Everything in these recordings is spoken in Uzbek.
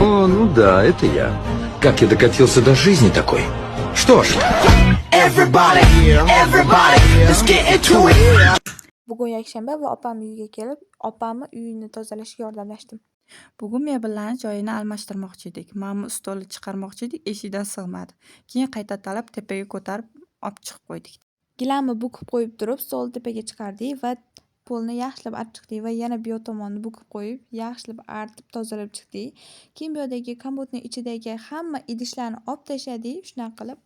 О, ну да, это я. Как я докатился до жизни такой? Что ж, Everybody, everybody, let's get into it. Bugun yakshanba va opam uyiga kelib, opamni uyini tozalashga yordamlashdim. Bugun mebellarni joyini almashtirmoqchi edik. Ma'mur stolni chiqarmoqchi edik, eshikdan sig'madi. Keyin qayta talab tepaga ko'tarib olib chiqib qo'ydik. Gilamni bukib qo'yib turib, stolni tepaga chiqardik va polni yaxshilab artib chiqdik va yana bu yoq tomonni bukib qo'yib, yaxshilab artib tozalab chiqdik. Keyin bu yerdagi komodning ichidagi hamma idishlarni olib tashladik, shunaqa qilib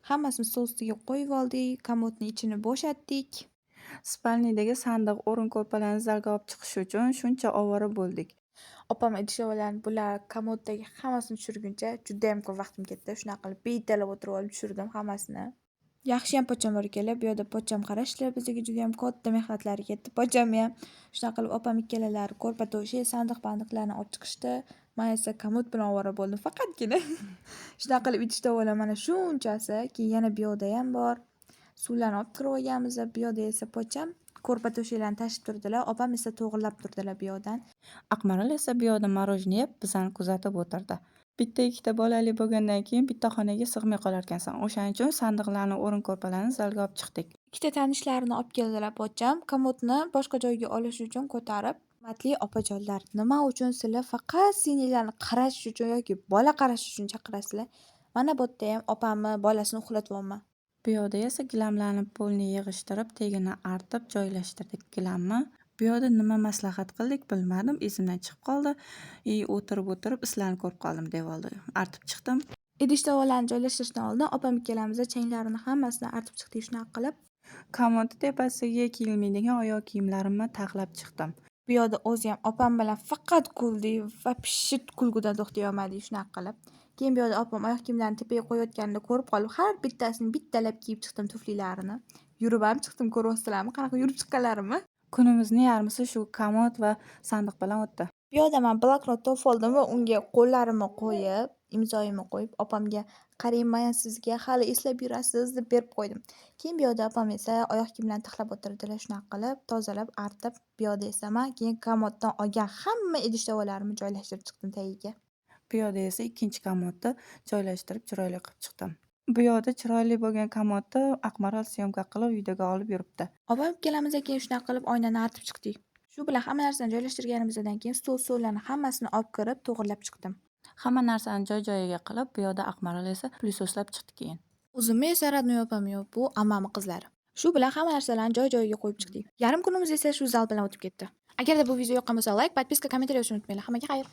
hammasini stol ustiga qo'yib oldik, komodning ichini bo'shatdik. Spalnidagi sandiq, o'rin ko'rpalarni zalga olib chiqish uchun shuncha ovora bo'ldik. Opam idish-tovoqlarni bular komoddagi hammasini tushirguncha juda ham ko'p vaqtim ketdi. Shunaqa qilib betalab o'tirib olib tushirdim hammasini. Yaxshiyam pochcham bor ekanlar. Bu yerda pochcham qarashlar bizga juda ham katta mehnatlari ketdi. Pochchamni ham shunaqa qilib opam ikkalalari ko'rpa to'shi, sandiq-bandiqlarni olib chiqishdi. Men esa komod bilan ovora bo'ldim faqatgina. Shunaqa qilib idish-tovoqlar mana shunchasi. Keyin yana bu yerda ham bor. Suvlarni olib kirib olganmiz. Bu yerda esa pochcham ko'rpa to'shaklarni tashib turdilar. Opam esa to'g'irlab turdilar bu yerdan. Aqmarol esa bu yoqda marojni yeb, bizani kuzatib o'tirdi. Bitta ikkita bolali bo'lgandan keyin bitta xonaga sig'may qolar ekansan. O'shaning uchun sandiqlarni, o'rin ko'rpalarni zalga olib chiqdik. Ikkita tanishlarini olib keldilar pochcham. Komodni boshqa joyga olish uchun ko'tarib, hurmatli opajonlar, nima uchun sizlar faqat singillarni qarash uchun yoki bola qarash uchun chaqirasizlar? Mana bu yerda ham opamni bolasini uxlatyapman. Bu yoqda esa gilamlarni polni yig'ishtirib, tagini artib joylashtirdik gilamni. Bu yoqda nima maslahat qildik bilmadim, esimdan chiqib qoldi. O'tirib islarni ko'rib qoldim devorda. Artib chiqdim. Idish-tovoqlarni joylashtirishdan oldin opam ikkalamiz changlarini hammasini artib chiqdik shunaqa qilib. Komod tepasiga kiyilmaydigan oyoq kiyimlarimni taxlab chiqdim. Bu yerda o'zi ham opam bilan faqat kuldik va pishit kulgudan to'xtay olmadik shunaqa qilib. Keyin bu yerda opam oyoq kiyimlarini tepaga qo'yayotganini ko'rib qolib, har bittasini bittalab kiyib chiqdim tuflilarini. Yurib ham chiqdim, ko'ryapsizlarmi qanaqa yurib chiqqanlarimni? Kunimizning yarmisi shu komod va sandiq bilan o'tdi. Bu yerda men bloknot topib oldim va unga qo'llarimni qo'yib, imzoyimni qo'yib, opamga qarayman sizga hali eslab yurasiz deb berib qo'ydim. Keyin bu yerda opam esa oyoq kiyimlarni taxlab o'tirdilar shunaqa qilib, tozalab, artib, bu yerda esa men keyin komoddan olgan hamma idish-tovoqlarimni joylashtirib chiqdim tagiga. Bu yoqda esa ikkinchi komodni joylashtirib chiroyli qilib chiqdim. Bu yoqda chiroyli bo'lgan komodni Aqmarol syomka qilib videoga olib yuribdi. Opam ikkalamiz keyin shunaqa qilib oynani artib chiqdik. Shu bilan hamma narsani joylashtirganimizdan keyin stol-stollarni hammasini olib kirib to'g'irlab chiqdim. Hamma narsani joy-joyiga qilib, bu yoqda Aqmarol esa plyusoslab chiqdi keyin. O'zimni esa Radnoy opam yo'q, bu ammamning qizlari. Shu bilan hamma narsalarni joy-joyiga qo'yib chiqdik. Yarim kunimiz esa shu zal bilan o'tib ketdi. Agarda bu video yoqqan bo'lsa, like, podpiska, kommentariy yozishni unutmanglar. Hammaga xayr.